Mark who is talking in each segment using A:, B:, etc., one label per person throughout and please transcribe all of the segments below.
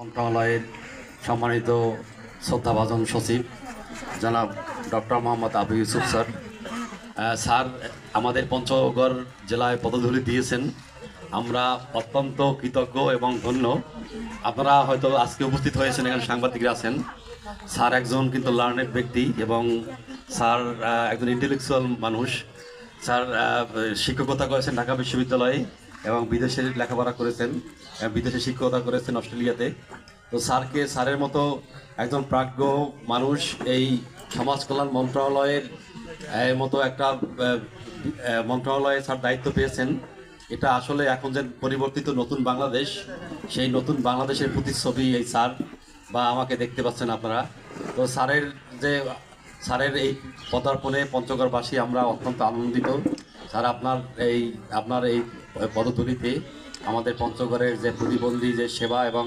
A: মন্ত্রণালয়ের সম্মানিত শ্রদ্ধাভাজন সচিব জনাব doctor Mohammad Abu Yusuf sir sir আমাদের পঞ্চগড় জেলায় পদধূলি দিয়েছেন। আমরা অত্যন্ত কৃতজ্ঞ এবং ধন্য। আপনারা হয়তো আজকে উপস্থিত হয়েছেন, এখানে সাংবাদিকরা আছেন। স্যার একজন কিন্তু লার্নেড ব্যক্তি এবং স্যার একজন ইন্টেলেকচুয়াল মানুষ। স্যার শিক্ষকতা করেছেন ঢাকা বিশ্ববিদ্যালয়ে এবং বিদেশে লেখাপড়া করেছেন, বিদেশে শিক্ষকতা করেছেন অস্ট্রেলিয়াতে। তো স্যারের মতো একজন প্রাজ্ঞ মানুষ এই সমাজ কল্যাণ মন্ত্রণালয়ের মতো একটা মন্ত্রণালয়ে স্যার দায়িত্ব পেয়েছেন। এটা আসলে এখন যে পরিবর্তিত নতুন বাংলাদেশ, সেই নতুন বাংলাদেশের প্রতিচ্ছবি এই স্যার বা আমাকে দেখতে পাচ্ছেন আপনারা। তো স্যারের এই পদার্পণে পঞ্চগড়বাসী আমরা অত্যন্ত আনন্দিত। স্যার আপনার এই পদধূলিতে আমাদের পঞ্চগড়ের যে প্রতিবন্ধী যে সেবা এবং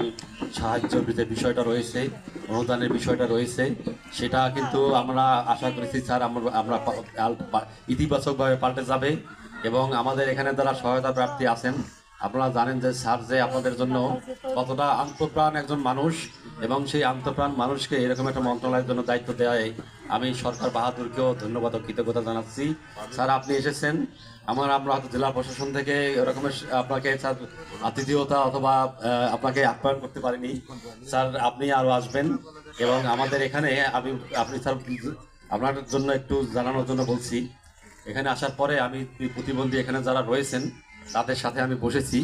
A: সাহায্যের যে বিষয়টা রয়েছে, অনুদানের বিষয়টা রয়েছে, সেটা কিন্তু আমরা আশা করেছি স্যার আমরা ইতিবাচকভাবে পাল্টে যাবে এবং আমাদের এখানে যারা সহায়তা প্রার্থী আছেন, আপনারা জানেন যে স্যার যে আপনাদের জন্য কতটা আন্তঃপ্রাণ একজন মানুষ এবং সেই আন্তঃপ্রাণ মানুষকে এরকম একটা মন্ত্রণালয়ের জন্য দায়িত্ব দেওয়ায় আমি সরকার বাহাদুরকেও ধন্যবাদ ও কৃতজ্ঞতা জানাচ্ছি। স্যার আপনি এসেছেন, আমরা হয়তো জেলা প্রশাসন থেকে এরকমের আপনাকে স্যার আতিথেয়তা অথবা আপনাকে আপ্যায়ন করতে পারিনি। স্যার আপনি আরও আসবেন এবং আমাদের এখানে আপনি স্যার আপনার জন্য একটু জানানোর জন্য বলছি। এখানে আসার পরে আমি প্রতিবন্ধী এখানে যারা রয়েছেন তাদের সাথে আমি বসেছি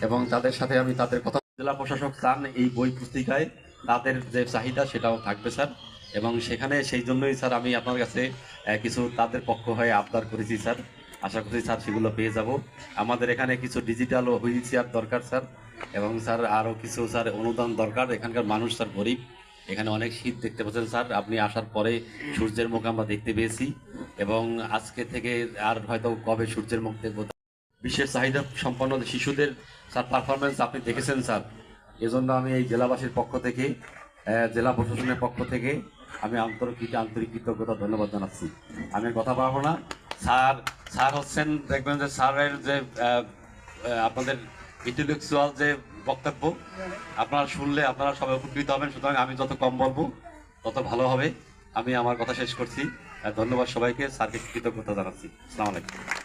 A: এবং তাদের সাথে আমি তাদের কথা, জেলা প্রশাসক চান এই বই পুস্তিকায় তাদের যে চাহিদা সেটাও থাকবে স্যার, এবং সেখানে সেই জন্যই স্যার আমি আপনার কাছে কিছু তাদের পক্ষ হয়ে আবদার করেছি স্যার। আশা করছি স্যার সেগুলো পেয়ে যাব। আমাদের এখানে কিছু ডিজিটাল ও হুইল চেয়ার দরকার স্যার, এবং স্যার আরও কিছু স্যার অনুদান দরকার। এখানকার মানুষ স্যার গরিব, এখানে অনেক শীত দেখতে পাচ্ছেন স্যার। আপনি আসার পরে সূর্যের মুখ আমরা দেখতে পেয়েছি এবং আজকে থেকে আর হয়তো কবে সূর্যের মুখ দেখবো। বিশেষ চাহিদা সম্পন্ন শিশুদের স্যার পারফরমেন্স আপনি দেখেছেন স্যার, এজন্য আমি এই জেলাবাসীর পক্ষ থেকে, জেলা প্রশাসনের পক্ষ থেকে আমি আন্তরিক কৃতজ্ঞতা ধন্যবাদ জানাচ্ছি। আমি কথা বলবো না। স্যার হচ্ছেন, দেখবেন যে স্যারের যে আপনাদের ইন্টেলেকচুয়াল যে বক্তব্য আপনারা শুনলে আপনারা সবাই উপকৃত হবেন। সুতরাং আমি যত কম বলবো তত ভালো হবে। আমি আমার কথা শেষ করছি। ধন্যবাদ সবাইকে, স্যারকে কৃতজ্ঞতা জানাচ্ছি। আসসালামু আলাইকুম।